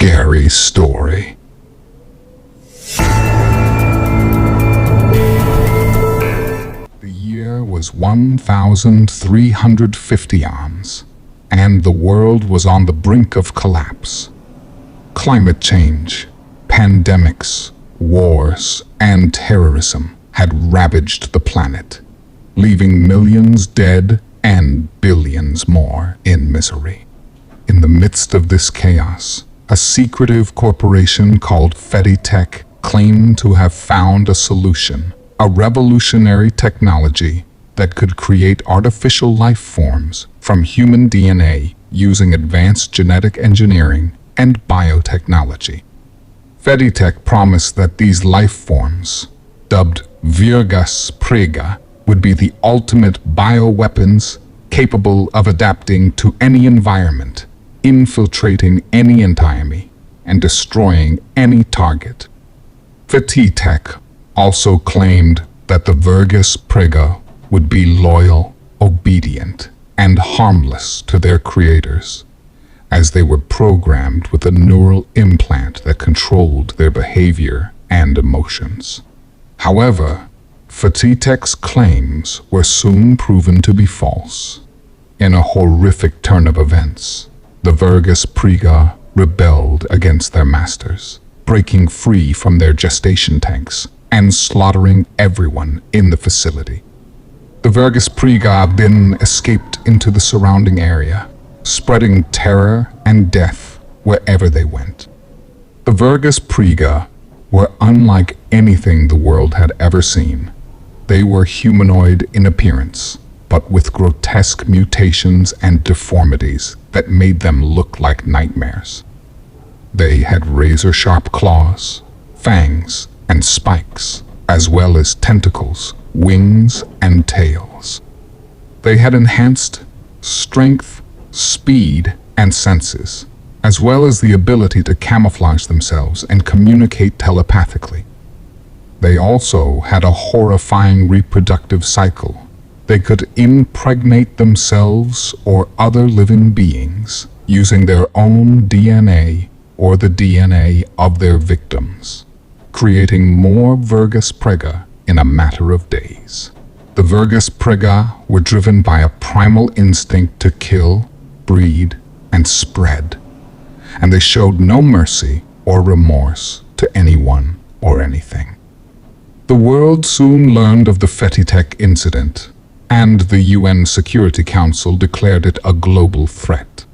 scary story. The year was 1350 ans, and the world was on the brink of collapse. Climate change, pandemics, wars, and terrorism had ravaged the planet, leaving millions dead and billions more in misery. In the midst of this chaos, a secretive corporation called FetiTek claimed to have found a solution, a revolutionary technology that could create artificial life forms from human DNA using advanced genetic engineering and biotechnology. FetiTek promised that these life forms, dubbed Virgas Prega, would be the ultimate bioweapons capable of adapting to any environment, infiltrating any enemy, and destroying any target. FetiTek also claimed that the Virgas Prega would be loyal, obedient, and harmless to their creators, as they were programmed with a neural implant that controlled their behavior and emotions. However, FetiTek's claims were soon proven to be false. In a horrific turn of events, the Virgas Prega rebelled against their masters, breaking free from their gestation tanks and slaughtering everyone in the facility. The Virgas Prega then escaped into the surrounding area, spreading terror and death wherever they went. The Virgas Prega were unlike anything the world had ever seen. They were humanoid in appearance, but with grotesque mutations and deformities that made them look like nightmares. They had razor-sharp claws, fangs, and spikes, as well as tentacles, wings, and tails. They had enhanced strength, speed, and senses, as well as the ability to camouflage themselves and communicate telepathically. They also had a horrifying reproductive cycle. They could impregnate themselves or other living beings using their own DNA or the DNA of their victims, creating more Virgas Prega in a matter of days. The Virgas Prega were driven by a primal instinct to kill, breed, and spread, and they showed no mercy or remorse to anyone or anything. The world soon learned of the FetiTek incident, and the UN Security Council declared it a global threat.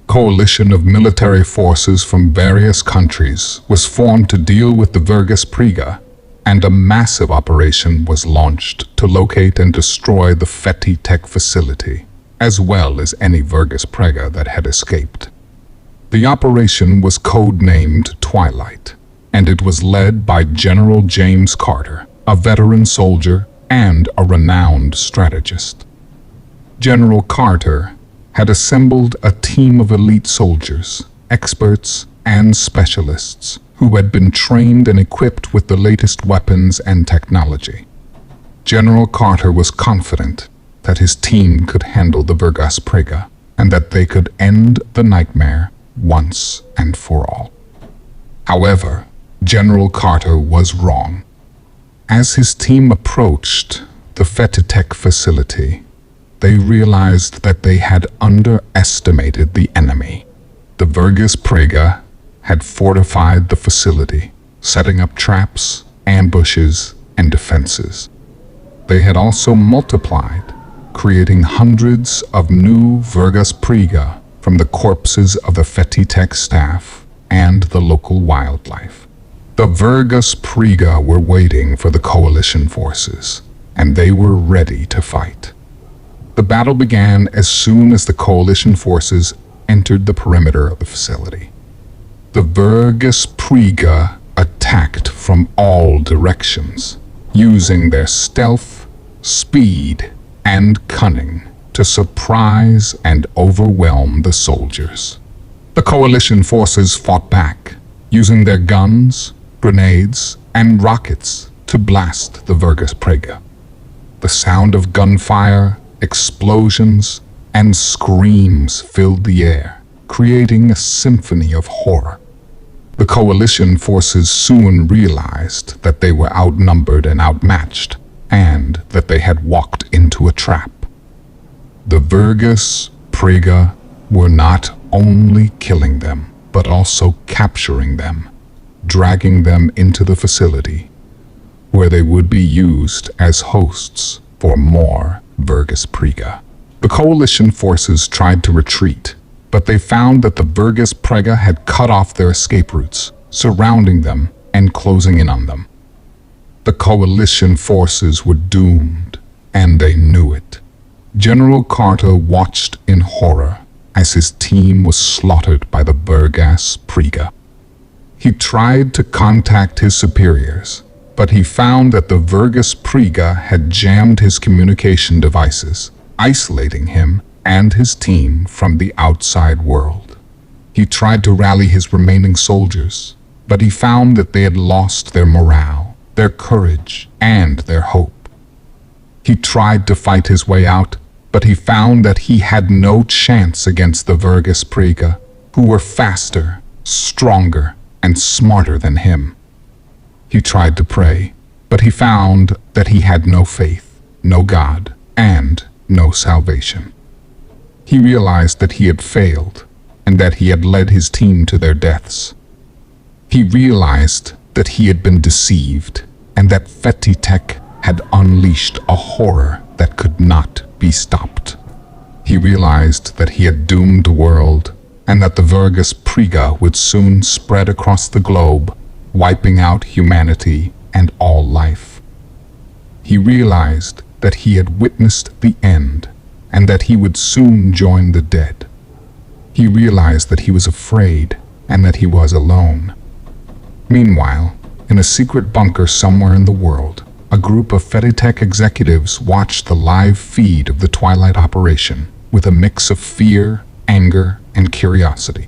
A coalition of military forces from various countries was formed to deal with the Virgas Prega, and a massive operation was launched to locate and destroy the FetiTek facility, as well as any Virgas Prega that had escaped. The operation was codenamed Twilight, and it was led by General James Carter, a veteran soldier and a renowned strategist. General Carter had assembled a team of elite soldiers, experts, and specialists who had been trained and equipped with the latest weapons and technology. General Carter was confident that his team could handle the Virgas Prega and that they could end the nightmare once and for all. However, General Carter was wrong. As his team approached the FetiTek facility, they realized that they had underestimated the enemy. The Virgas Prega had fortified the facility, setting up traps, ambushes, and defenses. They had also multiplied, creating hundreds of new Virgas Prega from the corpses of the FetiTek staff and the local wildlife. The Virgas Prega were waiting for the coalition forces, and they were ready to fight. The battle began as soon as the coalition forces entered the perimeter of the facility. The Virgas Prega attacked from all directions, using their stealth, speed, and cunning to surprise and overwhelm the soldiers. The coalition forces fought back, using their guns, grenades, and rockets to blast the Virgas Prega. The sound of gunfire, explosions, and screams filled the air, creating a symphony of horror. The coalition forces soon realized that they were outnumbered and outmatched, and that they had walked into a trap. The Virgas Prega were not only killing them, but also capturing them, dragging them into the facility, where they would be used as hosts for more Virgas Prega. The coalition forces tried to retreat, but they found that the Virgas Prega had cut off their escape routes, surrounding them and closing in on them. The coalition forces were doomed, and they knew it. General Carter watched in horror as his team was slaughtered by the Virgas Prega. He tried to contact his superiors, but he found that the Virgas Prega had jammed his communication devices, isolating him and his team from the outside world. He tried to rally his remaining soldiers, but he found that they had lost their morale, their courage, and their hope. He tried to fight his way out, but he found that he had no chance against the Virgas Prega, who were faster, stronger, and smarter than him. He tried to pray, but he found that he had no faith, no God, and no salvation. He realized that he had failed, and that he had led his team to their deaths. He realized that he had been deceived, and that FetiTek had unleashed a horror that could not be stopped. He realized that he had doomed the world, and that the Virgas Prega would soon spread across the globe, wiping out humanity and all life. He realized that he had witnessed the end, and that he would soon join the dead. He realized that he was afraid, and that he was alone. Meanwhile, in a secret bunker somewhere in the world, a group of FetiTek executives watched the live feed of the Twilight operation with a mix of fear, anger, and curiosity.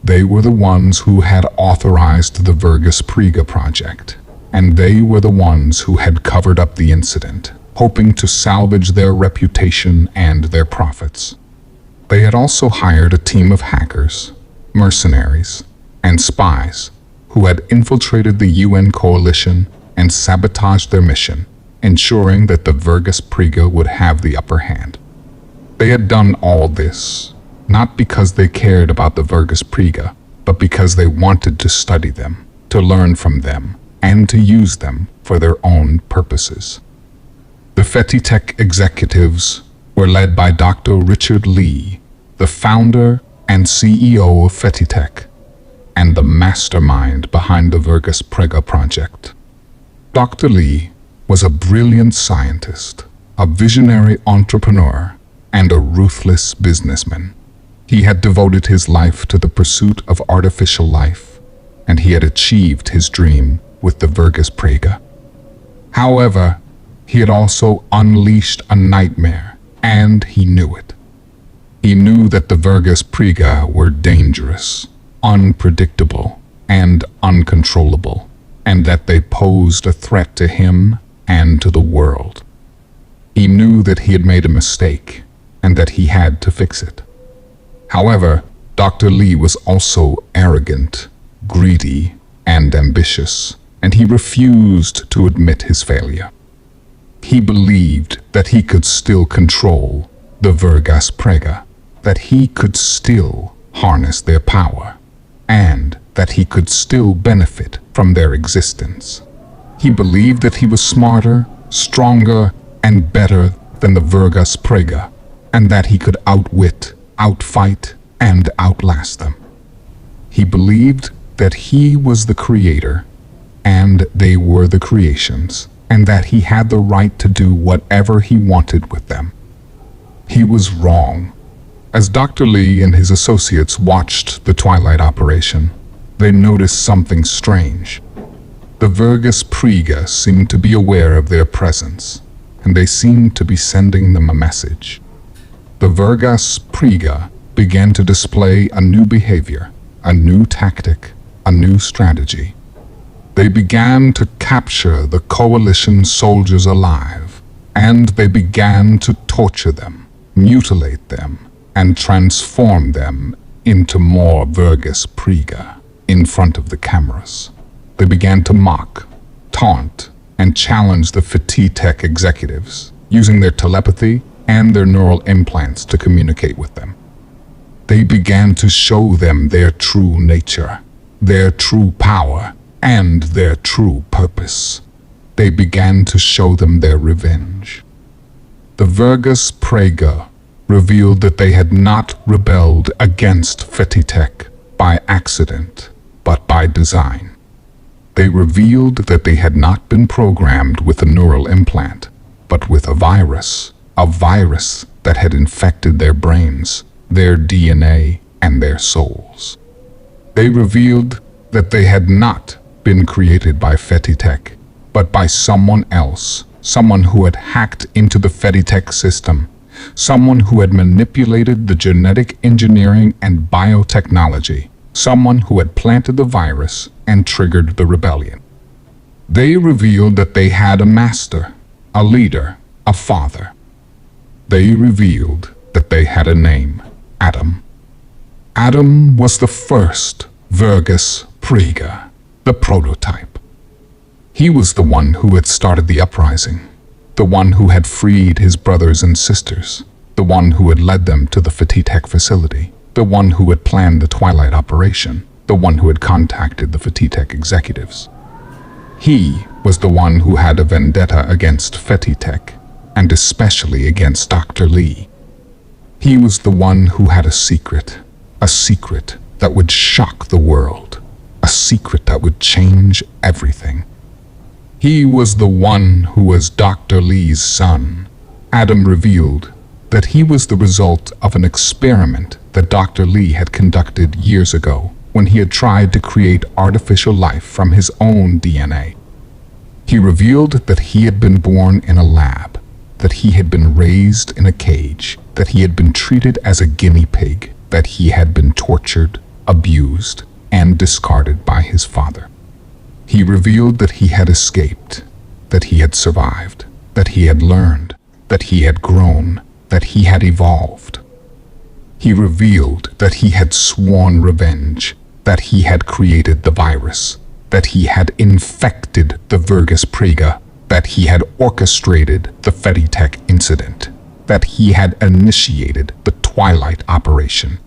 They were the ones who had authorized the Virgas Prega project, and they were the ones who had covered up the incident, hoping to salvage their reputation and their profits. They had also hired a team of hackers, mercenaries, and spies who had infiltrated the UN coalition and sabotaged their mission, ensuring that the Virgas Prega would have the upper hand. They had done all this, not because they cared about the Virgas Prega, but because they wanted to study them, to learn from them, and to use them for their own purposes. The FetiTek executives were led by Dr. Richard Lee, the founder and CEO of FetiTek, and the mastermind behind the Virgas Prega project. Dr. Lee was a brilliant scientist, a visionary entrepreneur, and a ruthless businessman. He had devoted his life to the pursuit of artificial life, and he had achieved his dream with the Virgas Prega. However, he had also unleashed a nightmare, and he knew it. He knew that the Virgas Prega were dangerous, unpredictable, and uncontrollable, and that they posed a threat to him and to the world. He knew that he had made a mistake, and that he had to fix it. However, Dr. Lee was also arrogant, greedy, and ambitious, and he refused to admit his failure. He believed that he could still control the Virgas Prega, that he could still harness their power, and that he could still benefit from their existence. He believed that he was smarter, stronger, and better than the Virgas Prega, and that he could outwit, outfight, and outlast them. He believed that he was the creator, and they were the creations, and that he had the right to do whatever he wanted with them. He was wrong. As Dr. Lee and his associates watched the Twilight operation, they noticed something strange. The Virgas Prega seemed to be aware of their presence, and they seemed to be sending them a message. The Virgas Prega began to display a new behavior, a new tactic, a new strategy. They began to capture the coalition soldiers alive, and they began to torture them, mutilate them, and transform them into more Virgas Prega. in front of the cameras. They began to mock, taunt, and challenge the FetiTek executives, using their telepathy and their neural implants to communicate with them. They began to show them their true nature, their true power, and their true purpose. They began to show them their revenge. The Virgas Prega revealed that they had not rebelled against FetiTek by accident, but by design. They revealed that they had not been programmed with a neural implant, but with a virus that had infected their brains, their DNA, and their souls. They revealed that they had not been created by FetiTek, but by someone else, someone who had hacked into the FetiTek system, someone who had manipulated the genetic engineering and biotechnology, someone who had planted the virus and triggered the rebellion. They revealed that they had a master, a leader, a father. They revealed that they had a name, Adam. Adam was the first Virgas Prega, the prototype. He was the one who had started the uprising, the one who had freed his brothers and sisters, the one who had led them to the FetiTek facility, the one who had planned the Twilight operation, the one who had contacted the FetiTek executives. He was the one who had a vendetta against FetiTek, and especially against Dr. Lee. He was the one who had a secret that would shock the world, a secret that would change everything. He was the one who was Dr. Lee's son. Adam revealed that he was the result of an experiment that Dr. Lee had conducted years ago when he had tried to create artificial life from his own DNA. He revealed that he had been born in a lab, that he had been raised in a cage, that he had been treated as a guinea pig, that he had been tortured, abused, and discarded by his father. He revealed that he had escaped, that he had survived, that he had learned, that he had grown, that he had evolved. He revealed that he had sworn revenge, that he had created the virus, that he had infected the Virgas Prega, that he had orchestrated the FetiTek incident, that he had initiated the Twilight operation.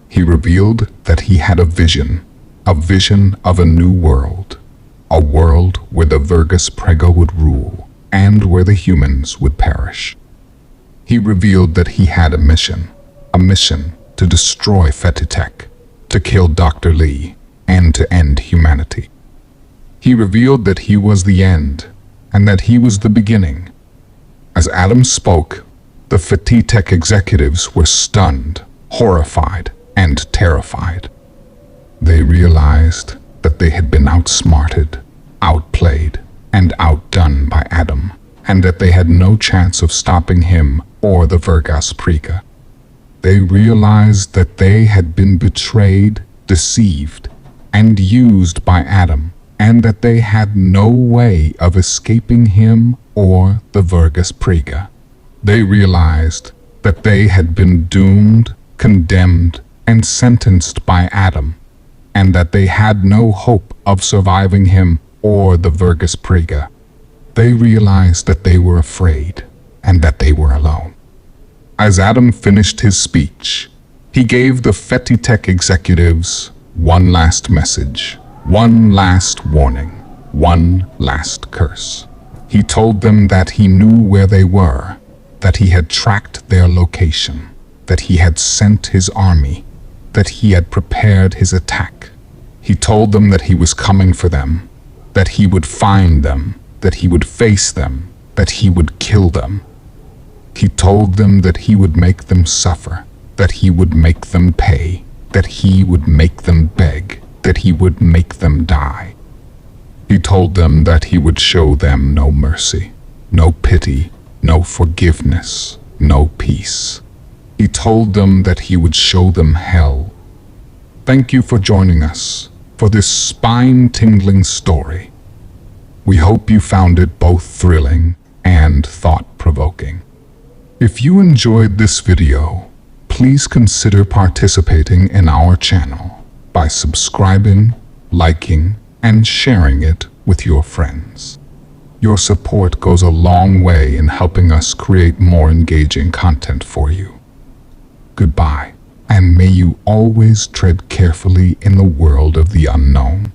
He revealed that he had a vision of a new world, a world where the Virgas Prega would rule and where the humans would perish. He revealed that he had a mission to destroy FetiTek, to kill Dr. Lee, and to end humanity. He revealed that he was the end, and that he was the beginning. As Adam spoke, the FetiTek executives were stunned, horrified, and terrified. They realized that they had been outsmarted, outplayed, and outdone by Adam, and that they had no chance of stopping him or the Virgas Prega. They realized that they had been betrayed, deceived, and used by Adam, and that they had no way of escaping him or the Virgas Prega. They realized that they had been doomed, condemned, and sentenced by Adam, and that they had no hope of surviving him or the Virgas Prega. They realized that they were afraid and that they were alone. As Adam finished his speech, he gave the FetiTek executives one last message, one last warning, one last curse. He told them that he knew where they were, that he had tracked their location, that he had sent his army, that he had prepared his attack. He told them that he was coming for them, that he would find them, that he would face them, that he would kill them. He told them that he would make them suffer, that he would make them pay, that he would make them beg, that he would make them die. He told them that he would show them no mercy, no pity, no forgiveness, no peace. He told them that he would show them hell. Thank you for joining us for this spine-tingling story. We hope you found it both thrilling and thought-provoking. If you enjoyed this video, please consider participating in our channel. by subscribing, liking, and sharing it with your friends. Your support goes a long way in helping us create more engaging content for you. Goodbye, and may you always tread carefully in the world of the unknown.